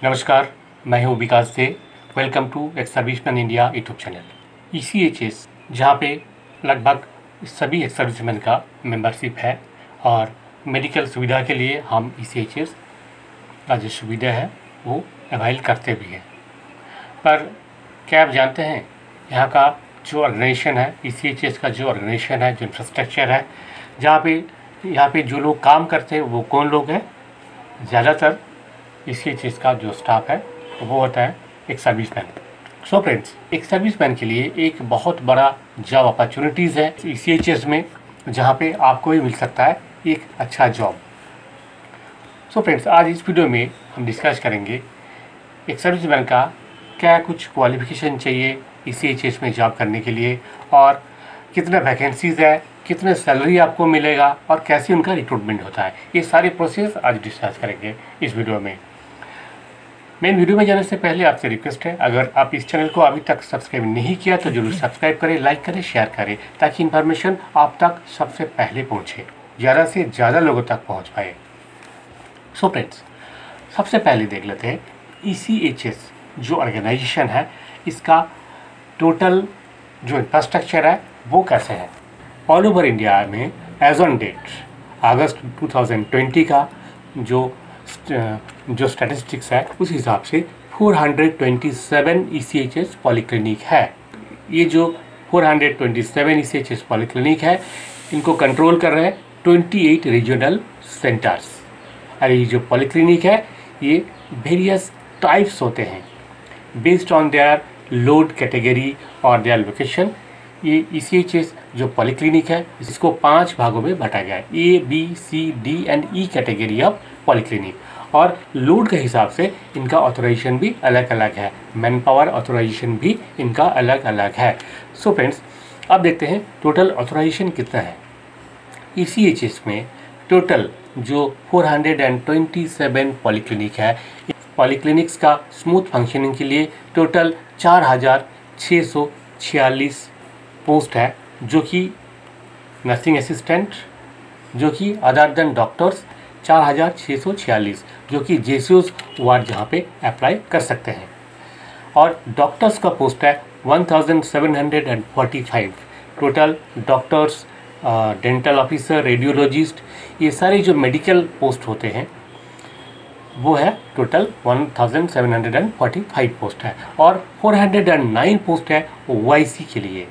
नमस्कार, मैं हूँ Vikas Dey. Welcome to ex serviceman India YouTube channel. ECHS जहाँ पे लगभग सभी एक्स सर्विसमैन का मेंबरशिप है और मेडिकल सुविधा के लिए हम ECHS का जो सुविधा है वो अवाइल करते भी हैं। पर क्या आप जानते हैं यहाँ का जो ऑर्गेनाइजेशन है, ECHS का जो ऑर्गेनाइजेशन है, जो इंफ्रास्ट्रक्चर है, यहाँ पे जो लोग काम करते हैं वो कौन लोग हैं? ज़्यादातर ECHS का जो स्टाफ है वो होता है एक सर्विसमैन। सो फ्रेंड्स, एक सर्विसमैन के लिए एक बहुत बड़ा जॉब अपॉर्चुनिटीज़ है ECHS में, जहाँ पे आपको भी मिल सकता है एक अच्छा जॉब। सो फ्रेंड्स, आज इस वीडियो में हम डिस्कस करेंगे एक सर्विसमैन का क्या कुछ क्वालिफिकेशन चाहिए ECHS में जॉब करने के लिए, और कितने वैकेंसीज़ है, कितने सैलरी आपको मिलेगा और कैसे उनका रिक्रूटमेंट होता है। ये सारे प्रोसेस आज डिस्कस करेंगे इस वीडियो में। मेन वीडियो में जाने से पहले आपसे रिक्वेस्ट है, अगर आप इस चैनल को अभी तक सब्सक्राइब नहीं किया तो जरूर सब्सक्राइब करें, लाइक करें, शेयर करें, ताकि इन्फॉर्मेशन आप तक सबसे पहले पहुंचे, ज़्यादा से ज़्यादा लोगों तक पहुंच पाए। सो फ्रेंड्स, सबसे पहले देख लेते हैं ECHS जो ऑर्गेनाइजेशन है, इसका टोटल जो इंफ्रास्ट्रक्चर है वो कैसे है। ऑल ओवर इंडिया में एज ऑन डेट अगस्त 2020 का जो स्टैटिस्टिक्स है उस हिसाब से 427 ECHS पॉलीक्लिनिक है। ये जो 427 ECHS पॉलीक्लिनिक है, इनको कंट्रोल कर रहे हैं 28 रीजनल सेंटर्स। और ये जो पॉलीक्लिनिक है ये वेरियस टाइप्स होते हैं based on their load category और देयर लोकेशन। ये ECHS जो पॉलीक्लिनिक है इसको 5 भागों में बांटा गया है, A, B, C, D and E category of polyclinic. और लोड के हिसाब से इनका ऑथराइजेशन भी अलग अलग है, मैन पावर ऑथराइजेशन भी इनका अलग अलग है। सो फ्रेंड्स, अब देखते हैं टोटल ऑथराइजेशन कितना है। ECHS में टोटल जो 427 पॉलीक्लिनिक है, पॉलीक्लिनिक्स का स्मूथ फंक्शनिंग के लिए टोटल 4646 पोस्ट है, जो कि नर्सिंग असिस्टेंट, जो कि अदर देन डॉक्टर्स 4646, जो कि JCOs वार्ड जहाँ पे अप्लाई कर सकते हैं। और डॉक्टर्स का पोस्ट है 1745 total doctors, dental officer, radiologist, ये सारे जो मेडिकल पोस्ट होते हैं वो है टोटल 1745 पोस्ट है। और 409 पोस्ट है OIC के लिए,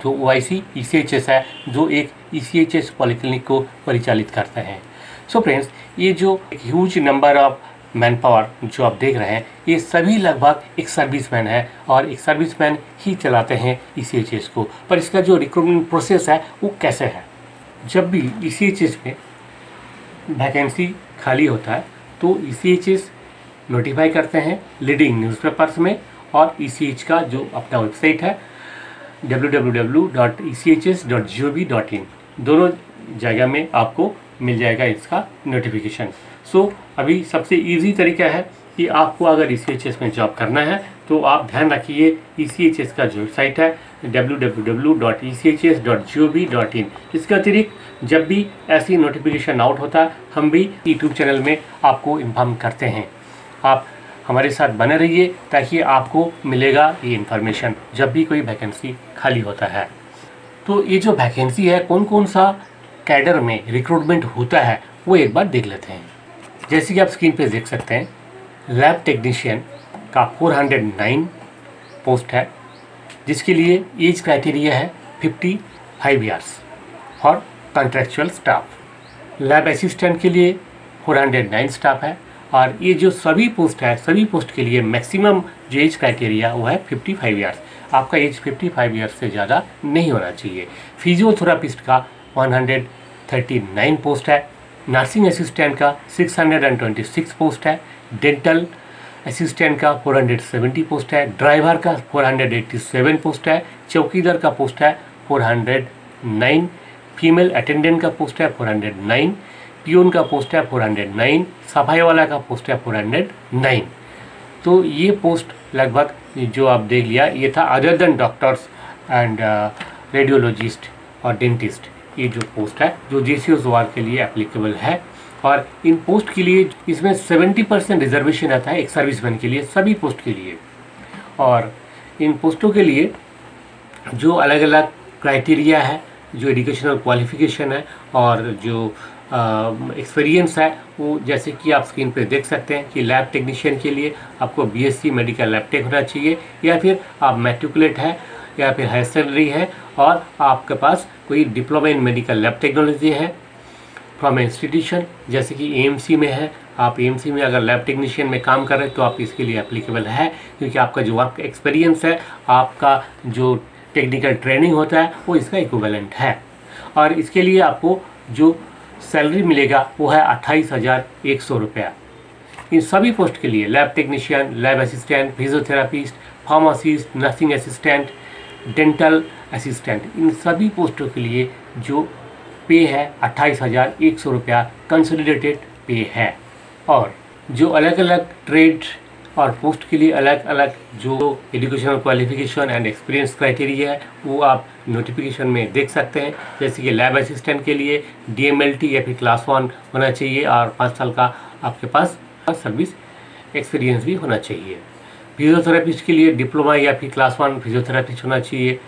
जो OIC ECHS है, जो एक ECHS पॉलीक्लिनिक को परिचालित करते हैं। सो फ्रेंड्स, ये जो एक huge number of man power जो आप देख रहे हैं, ये सभी लगभग एक सर्विसमैन है और एक सर्विसमैन ही चलाते हैं ECHS को। पर इसका जो रिक्रूटमेंट प्रोसेस है वो कैसे है? जब भी ECHS में वैकेंसी खाली होता है तो ECHS नोटिफाई करते हैं लीडिंग न्यूज़पेपर्स में, और ECH का जो अपना वेबसाइट है www.echs.gov.in, दोनों जगह में आपको मिल जाएगा इसका नोटिफिकेशन। सो अभी सबसे इजी तरीका है कि आपको अगर ECHS में जॉब करना है तो आप ध्यान रखिए ECHS का जो वेबसाइट है www.echs.gov.in। इसके अतिरिक्त जब भी ऐसी नोटिफिकेशन आउट होता है, हम भी यूट्यूब चैनल में आपको इन्फॉर्म करते हैं। आप हमारे साथ बने रहिए ताकि आपको मिलेगा ये इन्फॉर्मेशन जब भी कोई वैकेंसी खाली होता है। तो ये जो वैकेंसी है, कौन कौन सा कैडर में रिक्रूटमेंट होता है वो एक बार देख लेते हैं। जैसे कि आप स्क्रीन पे देख सकते हैं, लैब टेक्नीशियन का 409 पोस्ट है, जिसके लिए एज क्राइटेरिया है 55 ईयर्स और कॉन्ट्रेक्चुअल स्टाफ। लैब असिस्टेंट के लिए 409 स्टाफ है, और ये जो सभी पोस्ट है, सभी पोस्ट के लिए मैक्सिमम जो एज क्राइटेरिया वो है 55 ईयर्स। आपका एज 55 ईयर्स से ज़्यादा नहीं होना चाहिए। फिजियोथेरापिस्ट का 139 पोस्ट है, नर्सिंग असिस्टेंट का 626 पोस्ट है, डेंटल असिस्टेंट का 470 पोस्ट है, ड्राइवर का 487 पोस्ट है, चौकीदार का पोस्ट है 409, फीमेल अटेंडेंट का पोस्ट है 409, पियोन का पोस्ट है 409, सफाई वाला का पोस्ट है 409। तो ये पोस्ट लगभग जो आप देख लिया, ये था other than doctors and radiologist और डेंटिस्ट। ये जो पोस्ट है जो JCOs वार्ड के लिए एप्लीकेबल है, और इन पोस्ट के लिए इसमें 70% रिजर्वेशन आता है एक सर्विसमैन के लिए, सभी पोस्ट के लिए। और इन पोस्टों के लिए जो अलग अलग क्राइटेरिया है, जो एजुकेशनल क्वालिफिकेशन है और जो एक्सपीरियंस है, वो जैसे कि आप स्क्रीन पे देख सकते हैं कि लैब टेक्नीशियन के लिए आपको बीएससी मेडिकल लैब टेक होना चाहिए, या फिर आप मैट्रिकुलेट है, या फिर हायर सेकेंडरी है और आपके पास कोई diploma in medical lab technology है फ्रॉम इंस्टीट्यूशन, जैसे कि एएमसी में है। आप एएमसी में अगर लैब टेक्नीशियन में काम कर रहे हैं तो आप इसके लिए एप्लीकेबल है, क्योंकि आपका जो वर्क एक्सपीरियंस है, आपका जो टेक्निकल ट्रेनिंग होता है, वो इसका इक्विवेलेंट है। और इसके लिए आपको जो सैलरी मिलेगा वो है 28,100 रुपया। इन सभी पोस्ट के लिए lab technician, lab assistant, physiotherapist, pharmacist, nursing assistant, dental assistant, इन सभी पोस्टों के लिए जो पे है 28,100 रुपया कंसोलिडेटेड पे है। और जो अलग अलग ट्रेड और पोस्ट के लिए अलग अलग जो educational qualification and experience criteria है, वो आप नोटिफिकेशन में देख सकते हैं। जैसे कि लैब असिस्टेंट के लिए DMLT या फिर क्लास 1 होना चाहिए और 5 साल का आपके पास सर्विस एक्सपीरियंस भी होना चाहिए। फिजियोथेरापिस्ट के लिए डिप्लोमा या फिर क्लास 1 फिजियोथेरापिस्ट होना चाहिए।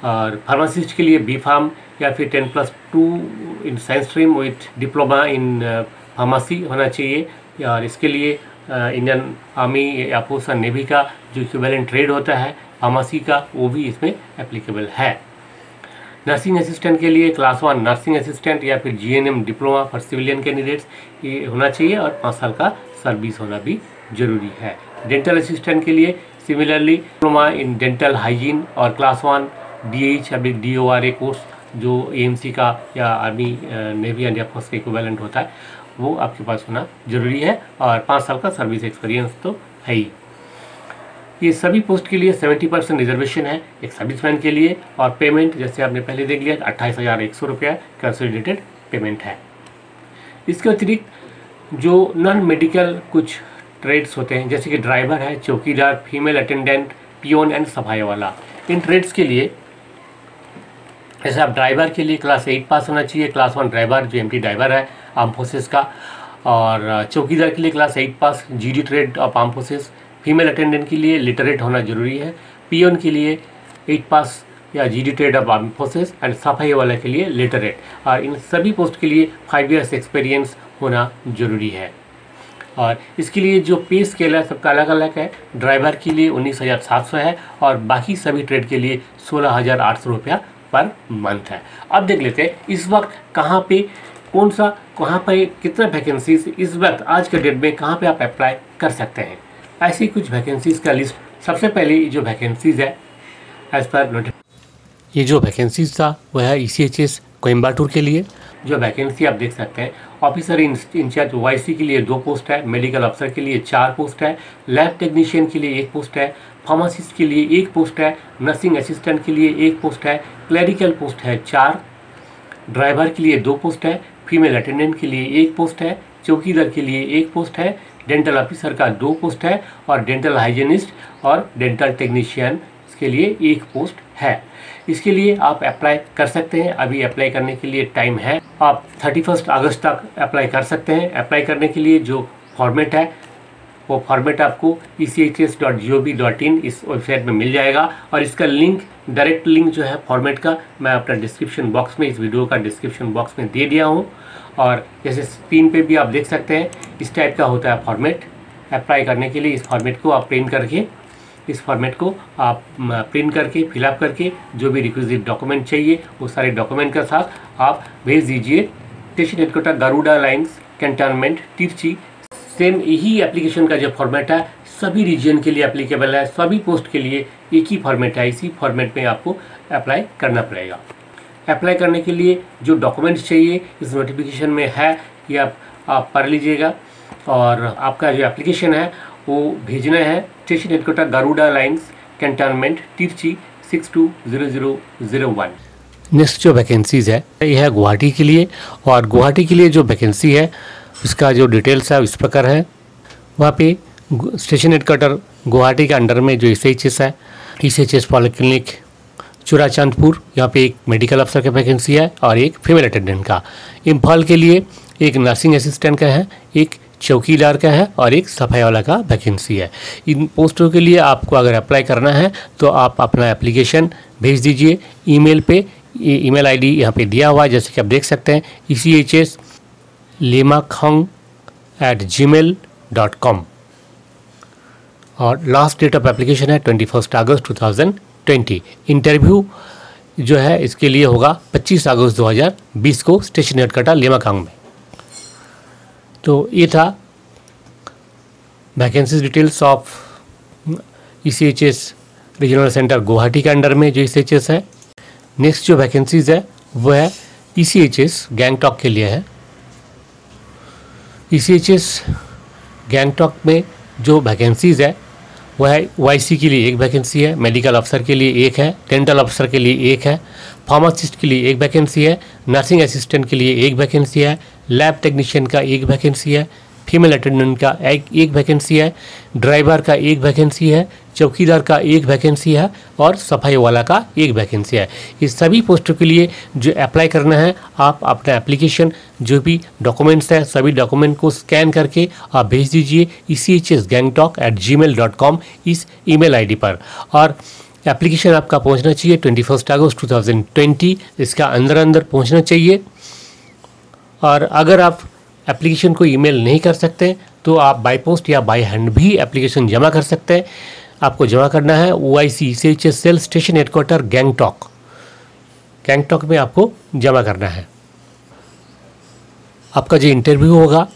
और फार्मासिस्ट के लिए B.Pharm या फिर 10+2 in science stream with diploma in pharmacy होना चाहिए। और इसके लिए इंडियन आर्मी या फोर्स एंड नेवी का जो इक्विवेलेंट ट्रेड होता है फार्मेसी का, वो भी इसमें एप्लीकेबल है। नर्सिंग असिस्टेंट के लिए क्लास 1 नर्सिंग असिस्टेंट या फिर GNM diploma for civilian candidates ये होना चाहिए और 5 साल का सर्विस होना भी जरूरी है। डेंटल असिस्टेंट के लिए similarly diploma in dental hygiene और क्लास 1 DH या फिर DORA कोर्स जो AMC का या आर्मी नेवी एंड एयरफोर्स का इक्विवेलेंट होता है, वो आपके पास होना जरूरी है और 5 साल का सर्विस एक्सपीरियंस तो है ही। ये सभी पोस्ट के लिए 70% रिजर्वेशन है एक सर्विसमैन के लिए। और पेमेंट जैसे आपने पहले देख लिया 28,100 रुपया कंसोलिडेटेड पेमेंट है। इसके अतिरिक्त जो नॉन मेडिकल कुछ ट्रेड्स होते हैं, जैसे कि ड्राइवर है, चौकीदार, फीमेल अटेंडेंट, पियोन एंड सफाई वाला, इन ट्रेड्स के लिए जैसे आप ड्राइवर के लिए क्लास 8 पास होना चाहिए, क्लास 1 ड्राइवर जो MT ड्राइवर है आर्म फोर्सेस का। और चौकीदार के लिए क्लास 8 पास GD trade off arm forces. Female attendant के लिए लिटरेट होना जरूरी है। पियोन के लिए 8 पास या GD trade off arm forces and सफाई वाला के लिए लिटरेट। और इन सभी पोस्ट के लिए 5 ईयर्स एक्सपीरियंस होना जरूरी है। और इसके लिए जो पे स्केल है सबका अलग अलग है। ड्राइवर के लिए 19,700 है और बाकी सभी ट्रेड के लिए 16,800 रुपया पर मंथ है। अब देख लेते हैं इस वक्त कहाँ पे कहाँ पे कितना वैकेंसीज इस वक्त आज के डेट में कहाँ पे आप अप्लाई कर सकते हैं। ऐसी कुछ वैकेंसीज का लिस्ट। सबसे पहले जो वैकेंसीज है एज पर ये जो वैकेंसीज था वह है ECHS कोयम्बटूर के लिए। जो वैकेंसी आप देख सकते हैं, ऑफिसर इंचार्ज OIC के लिए 2 पोस्ट है, मेडिकल अफसर के लिए 4 पोस्ट है, लैब टेक्नीशियन के लिए 1 पोस्ट है, फार्मासिस्ट के लिए 1 पोस्ट है, नर्सिंग असिस्टेंट के लिए 1 पोस्ट है, क्लरिकल पोस्ट है 4, ड्राइवर के लिए 2 पोस्ट है, फीमेल अटेंडेंट के लिए 1 पोस्ट है, चौकीदार के लिए 1 पोस्ट है, डेंटल ऑफिसर का 2 पोस्ट है और डेंटल हाइजीनिस्ट और डेंटल टेक्नीशियन के लिए 1 पोस्ट है। इसके लिए आप अप्लाई कर सकते हैं। अभी अप्लाई करने के लिए टाइम है, आप 31 अगस्त तक अप्लाई कर सकते हैं। अप्लाई करने के लिए जो फॉर्मेट है वो फॉर्मेट आपको ECHS.gov.in इस वेबसाइट में मिल जाएगा। और इसका लिंक, डायरेक्ट लिंक जो है फॉर्मेट का, मैं अपना डिस्क्रिप्शन बॉक्स में, इस वीडियो का डिस्क्रिप्शन बॉक्स में दे दिया हूँ। और जैसे स्क्रीन पे भी आप देख सकते हैं इस टाइप का होता है फॉर्मेट। अप्लाई करने के लिए इस फॉर्मेट को आप प्रिंट करके फिलअप करके जो भी रिक्विजिट डॉक्यूमेंट चाहिए वो सारे डॉक्यूमेंट के साथ आप भेज दीजिए। Station headquarter Garuda lines cantonment Trichy. Same यही एप्लीकेशन का जो फॉर्मेट है सभी रीजन के लिए एप्लीकेबल है, सभी पोस्ट के लिए एक ही फॉर्मेट है। इसी फॉर्मेट में आपको अप्लाई करना पड़ेगा। अप्लाई करने के लिए जो डॉक्यूमेंट्स चाहिए इस नोटिफिकेशन में है, ये आप पढ़ लीजिएगा। और आपका जो एप्लीकेशन है वो भेजना है station headquarter Garuda lines cantonment Trichy 620001। Next जो वैकेंसीज है यह है गुवाहाटी के लिए। और गुवाहाटी के लिए जो वैकेंसी है उसका जो डिटेल्स है इस प्रकार है। वहाँ पे स्टेशन हेडक्वार्टर गुवाहाटी के अंडर में जो ECHS है, ECHS पॉलिक्लिनिक चुराचांदपुर, यहाँ पे एक मेडिकल अफसर की वैकेंसी है और एक फीमेल अटेंडेंट का। इम्फाल के लिए एक नर्सिंग असिस्टेंट का है, एक चौकीदार का है और एक सफाई वाला का वैकेंसी है। इन पोस्टों के लिए आपको अगर अप्लाई करना है तो आप अपना एप्लीकेशन भेज दीजिए ईमेल पे। ईमेल आईडी यहाँ पे दिया हुआ है, जैसे कि आप देख सकते हैं echslimakhong@gmail.com और लास्ट डेट ऑफ एप्लीकेशन है 21 अगस्त 2020। इंटरव्यू जो है इसके लिए होगा 25 अगस्त 2020 को स्टेशन हेडक्वार्टर लिमाखांग में। तो ये था vacancies details of ECHS regional centre Guwahati के अंडर में जो ECHS है। नेक्स्ट जो वैकेंसीज है वो है ECHS गैंगटॉक के लिए है। ECHS गैंगटॉक में जो वैकेंसीज है वह है YC के लिए एक वैकेंसी है, मेडिकल अफसर के लिए एक है, डेंटल अफसर के लिए एक है, फार्मासिस्ट के लिए एक वैकेंसी है, नर्सिंग असिस्टेंट के लिए एक वैकेंसी है, लैब टेक्नीशियन का एक वैकेंसी है, फीमेल अटेंडेंट का एक वैकेंसी है, ड्राइवर का एक वैकेंसी है, चौकीदार का एक वैकेंसी है और सफाई वाला का एक वैकेंसी है। इस सभी पोस्टों के लिए जो अप्लाई करना है, आप अपना एप्लीकेशन जो भी डॉक्यूमेंट्स है सभी डॉक्यूमेंट को स्कैन करके आप भेज दीजिए ECHSgangtok@gmail.com इस ईमेल आईडी पर। और एप्लीकेशन आपका पहुंचना चाहिए 21 अगस्त 2020, इसका अंदर पहुंचना चाहिए। और अगर आप एप्लीकेशन को ईमेल नहीं कर सकते तो आप बाय पोस्ट या बाय हैंड भी एप्लीकेशन जमा कर सकते हैं। आपको जमा करना है OIC ECHS cell station headquarter Gangtok में आपको जमा करना है। आपका जो इंटरव्यू होगा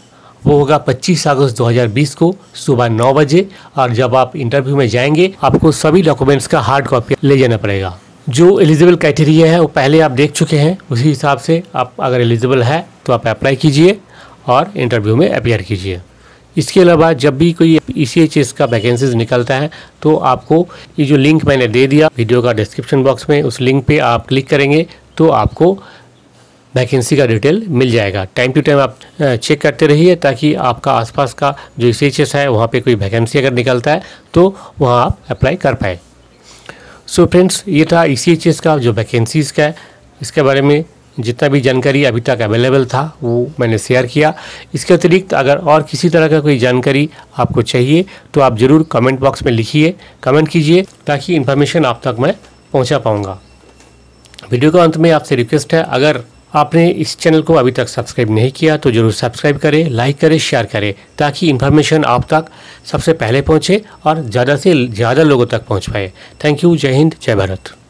वो होगा 25 अगस्त 2020 को सुबह 9 बजे। और जब आप इंटरव्यू में जाएंगे आपको सभी डॉक्यूमेंट्स का हार्ड कॉपी ले जाना पड़ेगा। जो एलिजिबल क्राइटेरिया है वो पहले आप देख चुके हैं, उसी हिसाब से आप अगर एलिजिबल है तो आप अप्लाई कीजिए और इंटरव्यू में अपीयर कीजिए। इसके अलावा जब भी कोई ECHS का वैकेंसीज निकलता है तो आपको ये जो लिंक मैंने दे दिया वीडियो का डिस्क्रिप्शन बॉक्स में, उस लिंक पे आप क्लिक करेंगे तो आपको वैकेंसी का डिटेल मिल जाएगा। टाइम टू टाइम आप चेक करते रहिए ताकि आपका आसपास का जो ECHS है वहाँ पे कोई वैकेंसी अगर निकलता है तो वहाँ आप अप्लाई कर पाए। सो फ्रेंड्स, ये था ECHS का जो वैकेंसीज़ का है, इसके बारे में जितना भी जानकारी अभी तक अवेलेबल था वो मैंने शेयर किया। इसके अतिरिक्त अगर और किसी तरह का कोई जानकारी आपको चाहिए तो आप ज़रूर कमेंट बॉक्स में लिखिए, कमेंट कीजिए ताकि इन्फॉर्मेशन आप तक मैं पहुंचा पाऊंगा। वीडियो के अंत में आपसे रिक्वेस्ट है, अगर आपने इस चैनल को अभी तक सब्सक्राइब नहीं किया तो ज़रूर सब्सक्राइब करें, लाइक करें, शेयर करें ताकि इन्फॉर्मेशन आप तक सबसे पहले पहुँचे और ज़्यादा से ज़्यादा लोगों तक पहुँच पाए। Thank you. जय हिंद, जय भारत।